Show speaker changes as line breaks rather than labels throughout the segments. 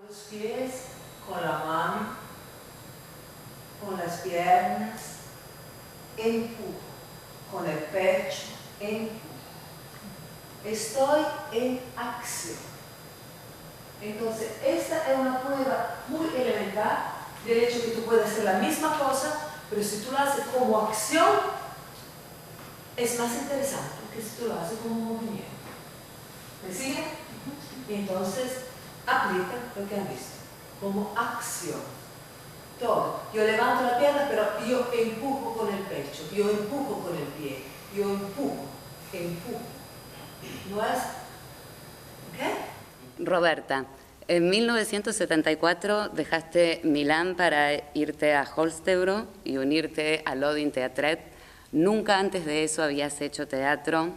Los pies con la mano, con las piernas, empujo, con el pecho, empujo. Estoy en acción. Entonces, esta es una prueba muy elemental del hecho que tú puedes hacer la misma cosa, pero si tú la haces como acción, es más interesante que si tú lo haces como movimiento. ¿Me siguen? Y entonces, aplica lo que han visto, como acción. Todo. Yo levanto la pierna, pero yo empujo con el pecho, yo empujo con el pie, yo empujo. ¿No es? ¿Ok?
Roberta, en 1974 dejaste Milán para irte a Holstebro y unirte al Odin Teatret. Nunca antes de eso habías hecho teatro.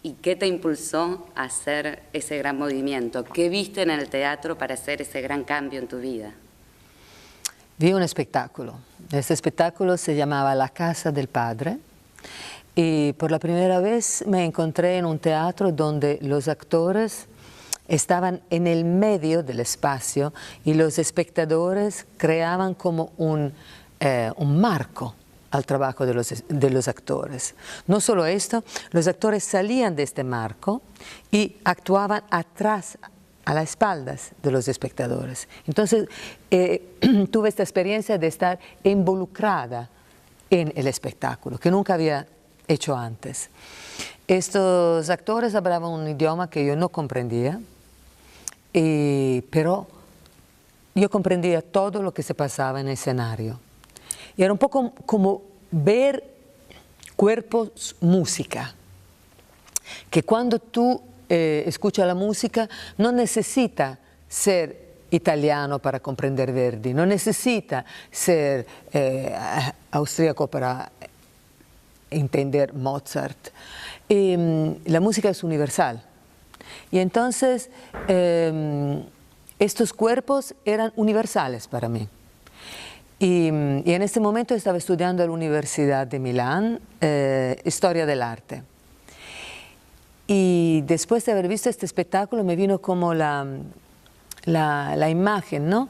¿Y qué te impulsó a hacer ese gran movimiento? ¿Qué viste en el teatro para hacer ese gran cambio en tu vida?
Vi un espectáculo. Este espectáculo se llamaba La Casa del Padre y por la primera vez me encontré en un teatro donde los actores estaban en el medio del espacio y los espectadores creaban como un marco al trabajo de los actores. No solo esto, los actores salían de este marco y actuaban atrás, a las espaldas de los espectadores. Entonces, tuve esta experiencia de estar involucrada en el espectáculo, que nunca había hecho antes. Estos actores hablaban un idioma que yo no comprendía, pero yo comprendía todo lo que se pasaba en el escenario. Y era un poco como ver cuerpos música, que cuando tú escuchas la música no necesita ser italiano para comprender Verdi, no necesita ser austríaco para entender Mozart. La música es universal. Y entonces estos cuerpos eran universales para mí. Y en este momento estaba estudiando en la Universidad de Milán Historia del Arte. Y después de haber visto este espectáculo me vino como la imagen, ¿no?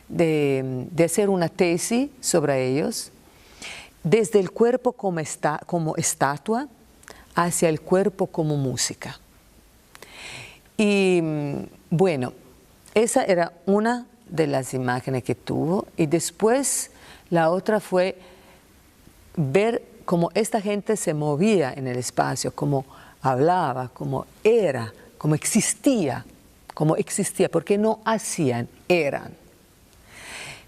de hacer una tesis sobre ellos, desde el cuerpo como estatua hacia el cuerpo como música. Y bueno, esa era una de las imágenes que tuvo, y después la otra fue ver cómo esta gente se movía en el espacio, cómo hablaba, cómo era, cómo existía, porque no hacían, eran.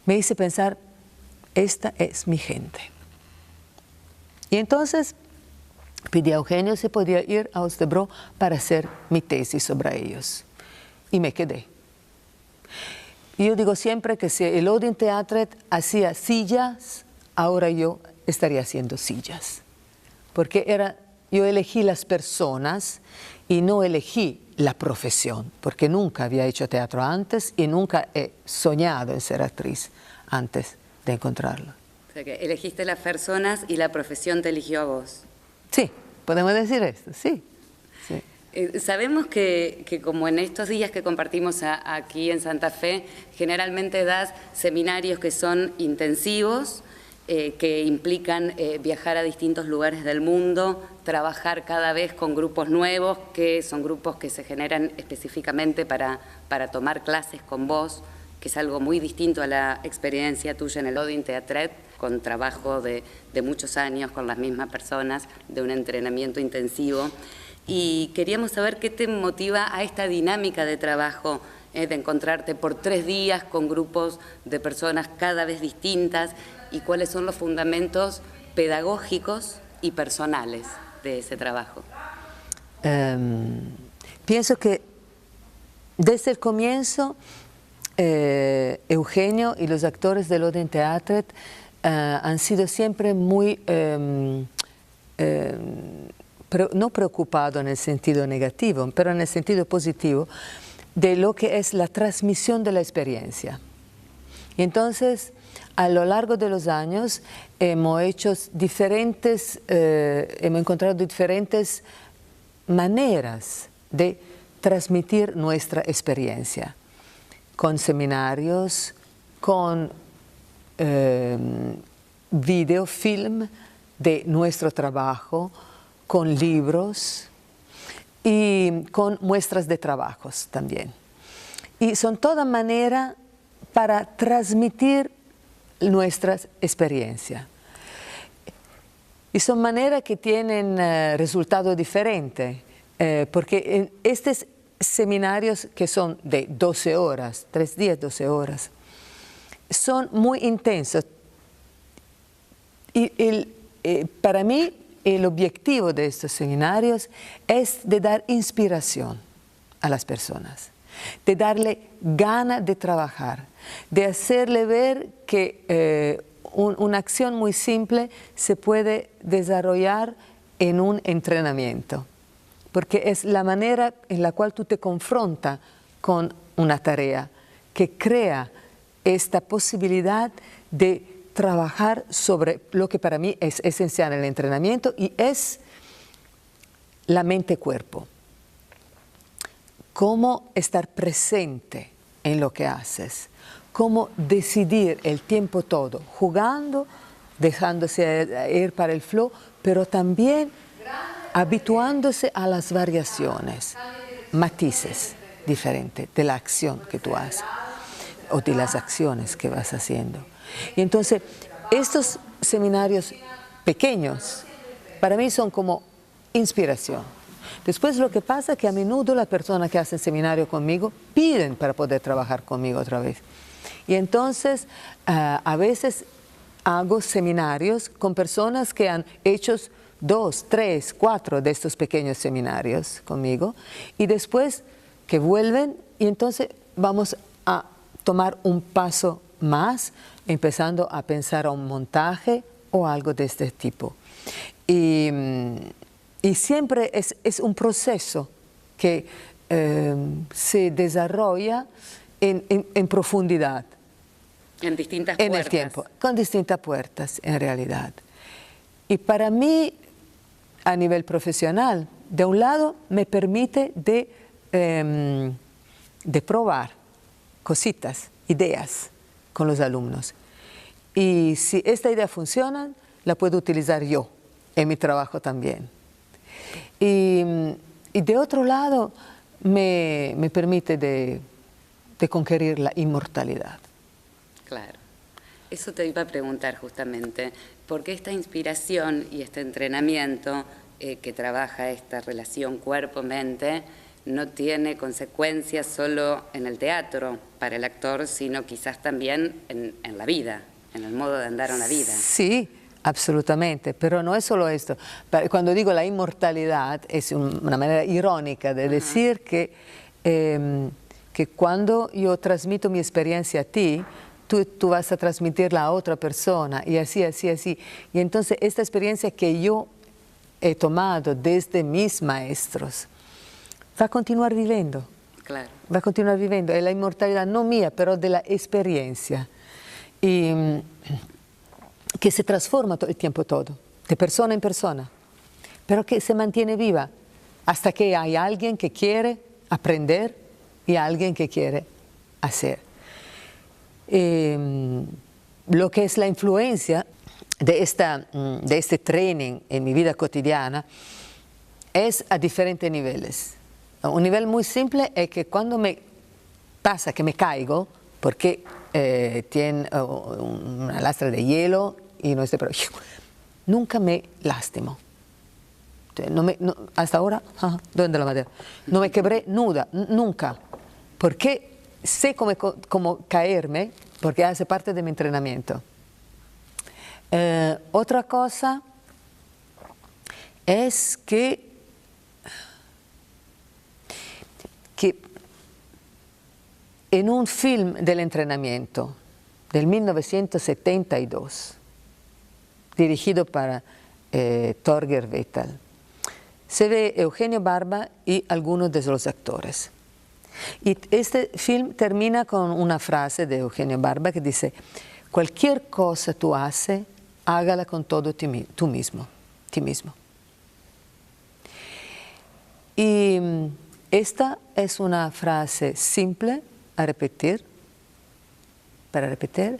Me hice pensar, esta es mi gente. Y entonces pedí a Eugenio si podía ir a Holstebro para hacer mi tesis sobre ellos. Y me quedé. Y yo digo siempre que si el Odin Teatret hacía sillas, ahora yo estaría haciendo sillas. Porque yo elegí las personas y no elegí la profesión, porque nunca había hecho teatro antes y nunca he soñado en ser actriz antes de encontrarlo.
O sea que elegiste las personas y la profesión te eligió a vos.
Sí, podemos decir esto, sí. Sí.
Sabemos que como en estos días que compartimos aquí en Santa Fe, generalmente das seminarios que son intensivos, que implican viajar a distintos lugares del mundo, trabajar cada vez con grupos nuevos, que son grupos que se generan específicamente para tomar clases con vos, que es algo muy distinto a la experiencia tuya en el Odin Teatret, con trabajo de muchos años con las mismas personas, de un entrenamiento intensivo. Y queríamos saber qué te motiva a esta dinámica de trabajo, de encontrarte por 3 días con grupos de personas cada vez distintas, y cuáles son los fundamentos pedagógicos y personales de ese trabajo.
Pienso que desde el comienzo Eugenio y los actores del Odin Teatret han sido siempre muy no preocupados en el sentido negativo, pero en el sentido positivo de lo que es la transmisión de la experiencia. Y entonces, a lo largo de los años hemos encontrado diferentes maneras de transmitir nuestra experiencia. con seminarios, con video, film de nuestro trabajo, con libros y con muestras de trabajos también. Y son toda manera para transmitir nuestras experiencias. Y son maneras que tienen resultados diferentes, porque en estos seminarios que son de 12 horas, 3 días, 12 horas, son muy intensos. Y para mí el objetivo de estos seminarios es de dar inspiración a las personas, de darle ganas de trabajar, de hacerle ver que una acción muy simple se puede desarrollar en un entrenamiento, porque es la manera en la cual tú te confrontas con una tarea que crea esta posibilidad de trabajar sobre lo que para mí es esencial en el entrenamiento y es la mente-cuerpo. Cómo estar presente en lo que haces, cómo decidir el tiempo todo, jugando, dejándose ir para el flow, pero también habituándose a las variaciones, matices diferentes de la acción que tú haces o de las acciones que vas haciendo. Y entonces, estos seminarios pequeños, para mí son como inspiración. Después lo que pasa es que a menudo las personas que hacen seminario conmigo piden para poder trabajar conmigo otra vez. Y entonces, a veces hago seminarios con personas que han hecho 2, 3, 4 de estos pequeños seminarios conmigo y después que vuelven y entonces vamos a tomar un paso más, empezando a pensar a un montaje o algo de este tipo. Y siempre es un proceso que se desarrolla en profundidad.
En distintas puertas.
En el tiempo, con distintas puertas en realidad. Y para mí, a nivel profesional, de un lado me permite de probar cositas, ideas con los alumnos. Y si esta idea funciona, la puedo utilizar yo en mi trabajo también. Y de otro lado, me permite de conquistar la inmortalidad.
Claro. Eso te iba a preguntar justamente, ¿por qué esta inspiración y este entrenamiento que trabaja esta relación cuerpo-mente no tiene consecuencias solo en el teatro para el actor, sino quizás también en la vida, en el modo de andar una vida?
Sí, absolutamente, pero no es solo esto. Cuando digo la inmortalidad es una manera irónica de decir que cuando yo transmito mi experiencia a ti, tú vas a transmitirla a otra persona y así, así, así. Y entonces esta experiencia que yo he tomado desde mis maestros va a continuar viviendo.
Claro.
Va a continuar viviendo. Es la inmortalidad no mía, pero de la experiencia. Y que se transforma el tiempo todo, de persona en persona, pero que se mantiene viva hasta que hay alguien que quiere aprender y alguien que quiere hacer. Lo que es la influencia de este training en mi vida cotidiana es a diferentes niveles. Un nivel muy simple es que cuando me pasa que me caigo, porque tiene una lastra de hielo y no pero nunca me lastimo. Hasta ahora, ¿dónde la madera? No me quebré nuda, nunca. Porque sé cómo caerme, porque hace parte de mi entrenamiento. Otra cosa es que en un film del entrenamiento del 1972, dirigido para Torger Vettel, se ve Eugenio Barba y algunos de los actores. Y este film termina con una frase de Eugenio Barba que dice: cualquier cosa tú haces, hágala con todo tú mismo, ti mismo. Y esta es una frase simple a repetir, para repetir,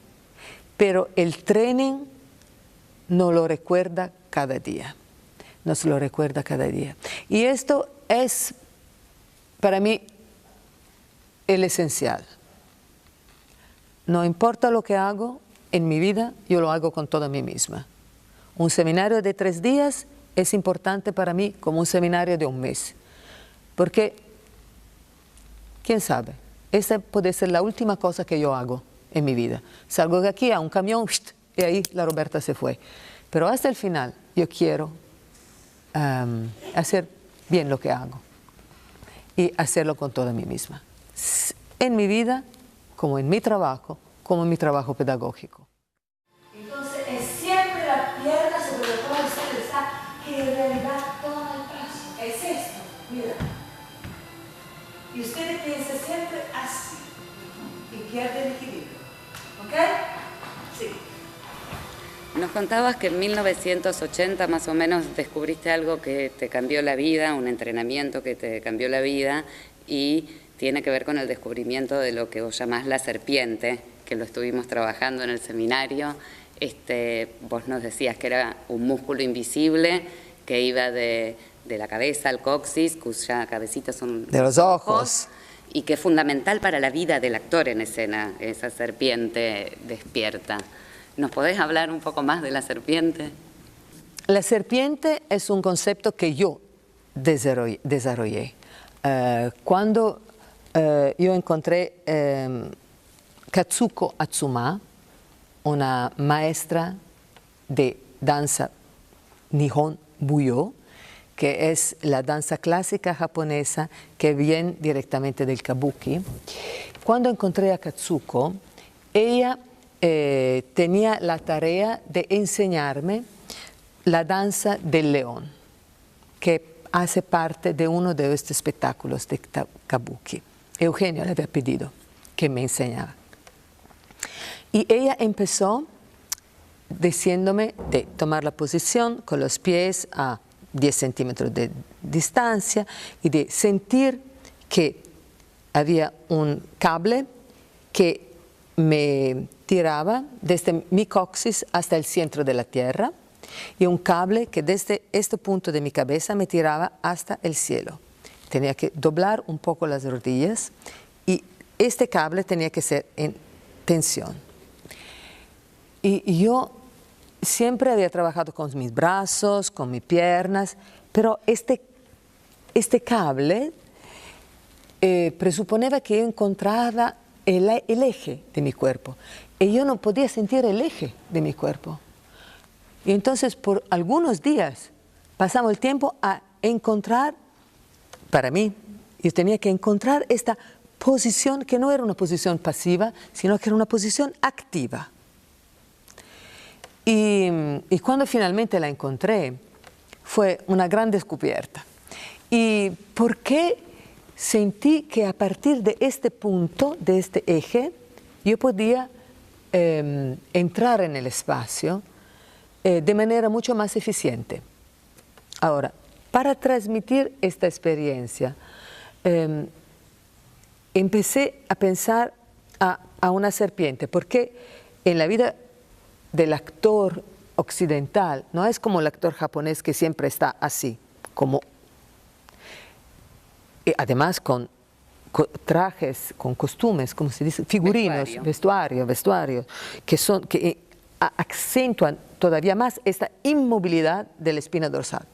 pero el training nos lo recuerda cada día. Nos lo recuerda cada día. Y esto es, para mí, el esencial. No importa lo que hago en mi vida, yo lo hago con toda mí misma. Un seminario de 3 días es importante para mí como un seminario de 1 mes. Porque, quién sabe, esa puede ser la última cosa que yo hago en mi vida. Salgo de aquí a un camión y ahí la Roberta se fue. Pero hasta el final yo quiero hacer bien lo que hago y hacerlo con toda mí misma. En mi vida, como en mi trabajo pedagógico.
Entonces es siempre la pierna sobre la cual usted está, que en realidad toma el brazo. Es esto, mira. Y usted piensa siempre así y pierde el equilibrio. ¿Ok? Sí.
Nos contabas que en 1980 más o menos descubriste algo que te cambió la vida, un entrenamiento que te cambió la vida y tiene que ver con el descubrimiento de lo que vos llamás la serpiente, que lo estuvimos trabajando en el seminario. Vos nos decías que era un músculo invisible que iba de la cabeza al coxis, cuya cabecita son
de los ojos.
Y que es fundamental para la vida del actor en escena, esa serpiente despierta. ¿Nos podés hablar un poco más de la serpiente?
La serpiente es un concepto que yo desarrollé. Cuando yo encontré Katsuko Atsuma, una maestra de danza Nihon Buyo, que es la danza clásica japonesa que viene directamente del kabuki. Cuando encontré a Katsuko, ella tenía la tarea de enseñarme la danza del león, que hace parte de uno de estos espectáculos de kabuki. Eugenio le había pedido que me enseñara. Y ella empezó diciéndome de tomar la posición con los pies a 10 centímetros de distancia y de sentir que había un cable que me tiraba desde mi coxis hasta el centro de la tierra y un cable que desde este punto de mi cabeza me tiraba hasta el cielo. Tenía que doblar un poco las rodillas y este cable tenía que ser en tensión. Y yo siempre había trabajado con mis brazos, con mis piernas, pero este cable presuponía que yo encontraba el eje de mi cuerpo y yo no podía sentir el eje de mi cuerpo. Y entonces por algunos días pasamos el tiempo a encontrar, para mí, yo tenía que encontrar esta posición que no era una posición pasiva, sino que era una posición activa. Y cuando finalmente la encontré, fue una gran descubierta. ¿Y por qué sentí que a partir de este punto, de este eje, yo podía entrar en el espacio de manera mucho más eficiente? Ahora, para transmitir esta experiencia, empecé a pensar a una serpiente, porque en la vida del actor occidental no es como el actor japonés que siempre está así, como además con trajes, con costumes, como se dice, figurinos, vestuarios, que acentúan todavía más esta inmovilidad de la espina dorsal,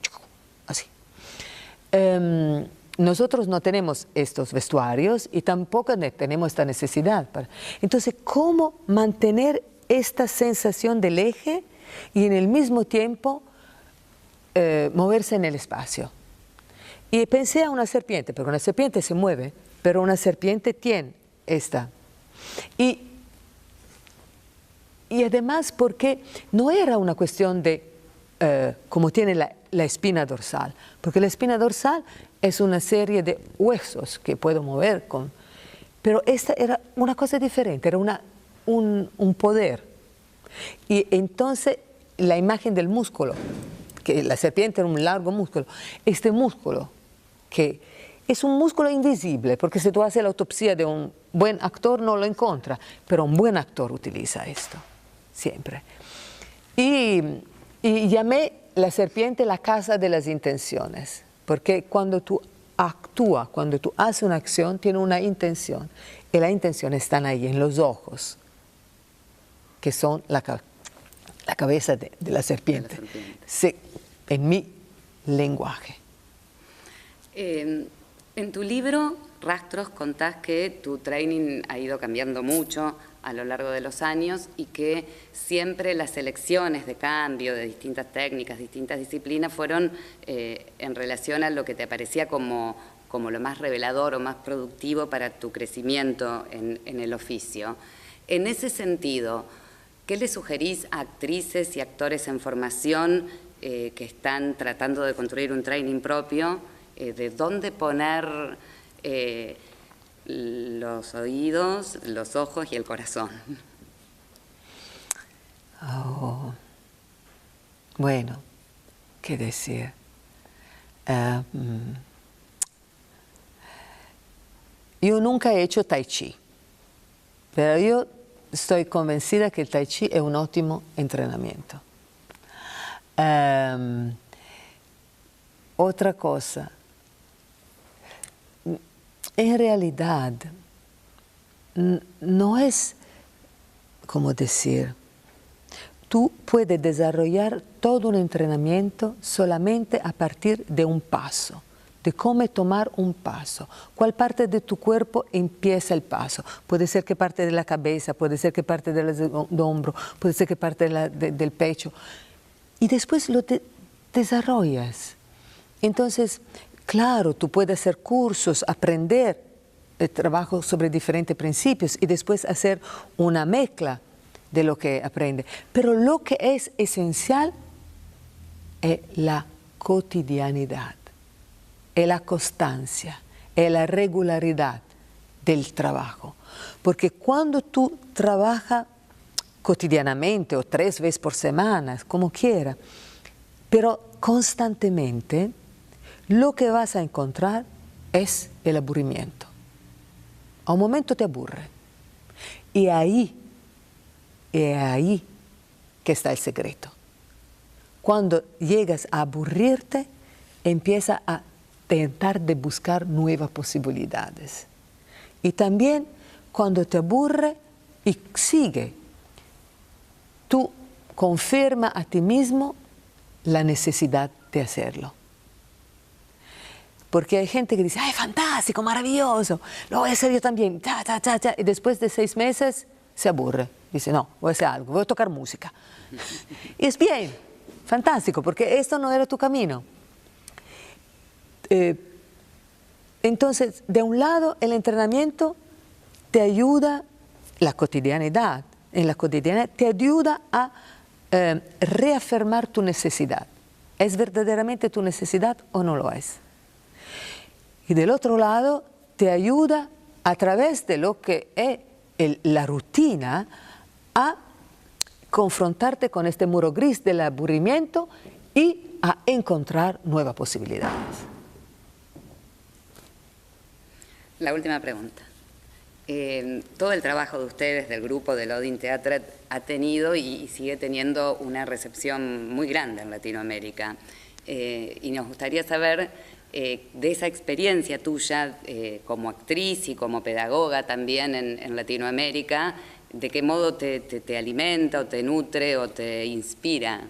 así. Nosotros no tenemos estos vestuarios y tampoco tenemos esta necesidad. Entonces, ¿cómo mantener esta sensación del eje y en el mismo tiempo moverse en el espacio? Y pensé a una serpiente, porque una serpiente se mueve, pero una serpiente tiene esta. Y además porque no era una cuestión de como tiene la espina dorsal, porque la espina dorsal es una serie de huesos que puedo mover, pero esta era una cosa diferente, era un poder. Y entonces la imagen del músculo, que la serpiente era un largo músculo, este músculo que es un músculo invisible, porque si tú haces la autopsia de buen actor no lo encuentra, pero un buen actor utiliza esto, siempre. Y llamé la serpiente la casa de las intenciones, porque cuando tú actúas, cuando tú haces una acción, tiene una intención, y las intenciones están ahí, en los ojos, que son la cabeza de la serpiente. Sí, en mi lenguaje.
En tu libro, Rastros, contás que tu training ha ido cambiando mucho a lo largo de los años y que siempre las elecciones de cambio de distintas técnicas, distintas disciplinas, fueron en relación a lo que te parecía como lo más revelador o más productivo para tu crecimiento en el oficio. En ese sentido, ¿qué le sugerís a actrices y actores en formación que están tratando de construir un training propio? ¿De dónde poner los oídos, los ojos y el corazón?
Oh, bueno, ¿qué decir? Yo nunca he hecho Tai Chi, pero yo estoy convencida que el Tai Chi es un ótimo entrenamiento. Otra cosa, en realidad no es, como decir, tú puedes desarrollar todo un entrenamiento solamente a partir de un paso, de cómo tomar un paso. ¿Cuál parte de tu cuerpo empieza el paso? Puede ser que parte de la cabeza, puede ser que parte del hombro, puede ser que parte del pecho. Y después lo desarrollas. Entonces, claro, tú puedes hacer cursos, aprender el trabajo sobre diferentes principios y después hacer una mezcla de lo que aprende. Pero lo que es esencial es la cotidianidad, es la constancia, es la regularidad del trabajo. Porque cuando tú trabajas cotidianamente o 3 veces por semana, como quiera, pero constantemente, lo que vas a encontrar es el aburrimiento. A un momento te aburre. Y ahí, es ahí que está el secreto. Cuando llegas a aburrirte, empieza a tratar de buscar nuevas posibilidades. Y también cuando te aburre y sigue, tú confirma a ti mismo la necesidad de hacerlo. Porque hay gente que dice, ¡ay, fantástico, maravilloso! Lo voy a hacer yo también, y después de 6 meses se aburre. Dice, no, voy a hacer algo, voy a tocar música. Y es bien, fantástico, porque esto no era tu camino. Entonces, de un lado, el entrenamiento te ayuda, la cotidianidad, en la cotidianidad te ayuda a reafirmar tu necesidad. ¿Es verdaderamente tu necesidad o no lo es? Y del otro lado, te ayuda a través de lo que es la rutina a confrontarte con este muro gris del aburrimiento y a encontrar nuevas posibilidades.
La última pregunta. Todo el trabajo de ustedes, del grupo de Odin Theatre, ha tenido y sigue teniendo una recepción muy grande en Latinoamérica. Y nos gustaría saber de esa experiencia tuya como actriz y como pedagoga también en Latinoamérica, ¿de qué modo te alimenta o te nutre o te inspira?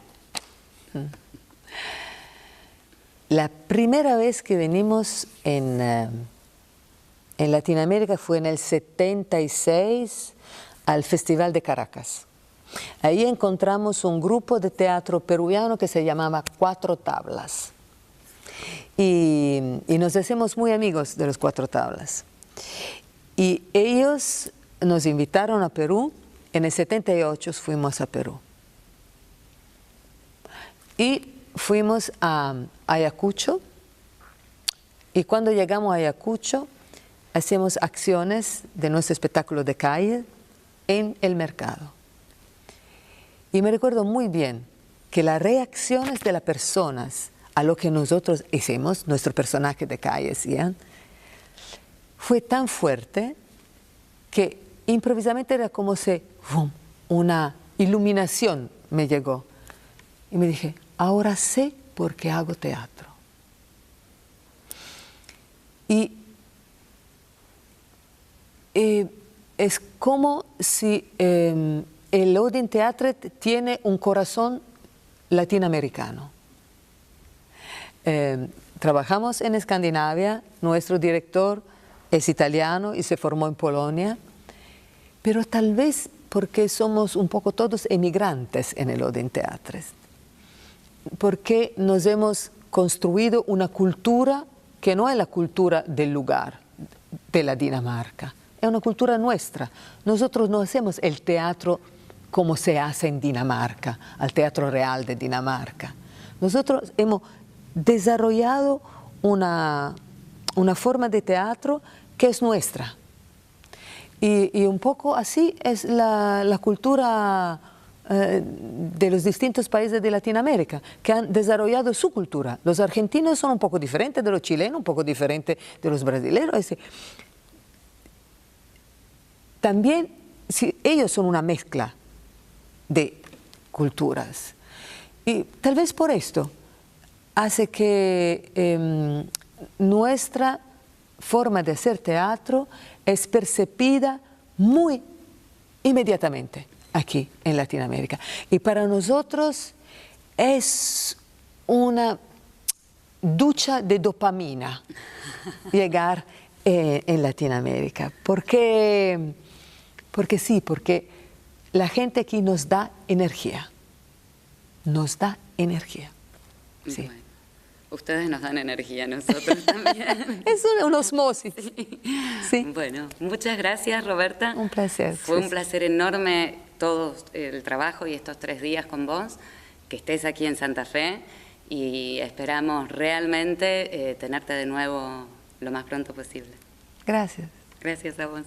La primera vez que venimos en Latinoamérica fue en el 76 al Festival de Caracas. Ahí encontramos un grupo de teatro peruano que se llamaba Cuatro Tablas. Y nos hacemos muy amigos de los Cuatro Tablas. Y ellos nos invitaron a Perú. En el 78 fuimos a Perú. Y fuimos a Ayacucho. Y cuando llegamos a Ayacucho, hacemos acciones de nuestro espectáculo de calle en el mercado. Y me recuerdo muy bien que las reacciones de las personas a lo que nosotros hicimos, nuestro personaje de calle, ¿sí? Fue tan fuerte que improvisamente era como si una iluminación me llegó. Y me dije, ahora sé por qué hago teatro. Y es como si el Odin Teatro tiene un corazón latinoamericano. Trabajamos en Escandinavia, nuestro director es italiano y se formó en Polonia, pero tal vez porque somos un poco todos emigrantes en el Odin Teatro, porque nos hemos construido una cultura que no es la cultura del lugar, de la Dinamarca, es una cultura nuestra. Nosotros no hacemos el teatro como se hace en Dinamarca, al Teatro Real de Dinamarca. Nosotros hemos desarrollado una forma de teatro que es nuestra. Y un poco así es la cultura de los distintos países de Latinoamérica, que han desarrollado su cultura. Los argentinos son un poco diferentes de los chilenos, un poco diferentes de los brasileños. También ellos son una mezcla de culturas. Y tal vez por esto hace que nuestra forma de hacer teatro es percibida muy inmediatamente aquí en Latinoamérica. Y para nosotros es una ducha de dopamina llegar en Latinoamérica. Porque sí, porque la gente aquí nos da energía. Nos da energía. Sí.
Bueno, ustedes nos dan energía, nosotros también.
Es una osmosis.
Sí.
Sí.
Bueno, muchas gracias, Roberta.
Un placer.
Fue un placer enorme todo el trabajo y estos 3 días con vos, que estés aquí en Santa Fe y esperamos realmente tenerte de nuevo lo más pronto posible.
Gracias.
Gracias a vos.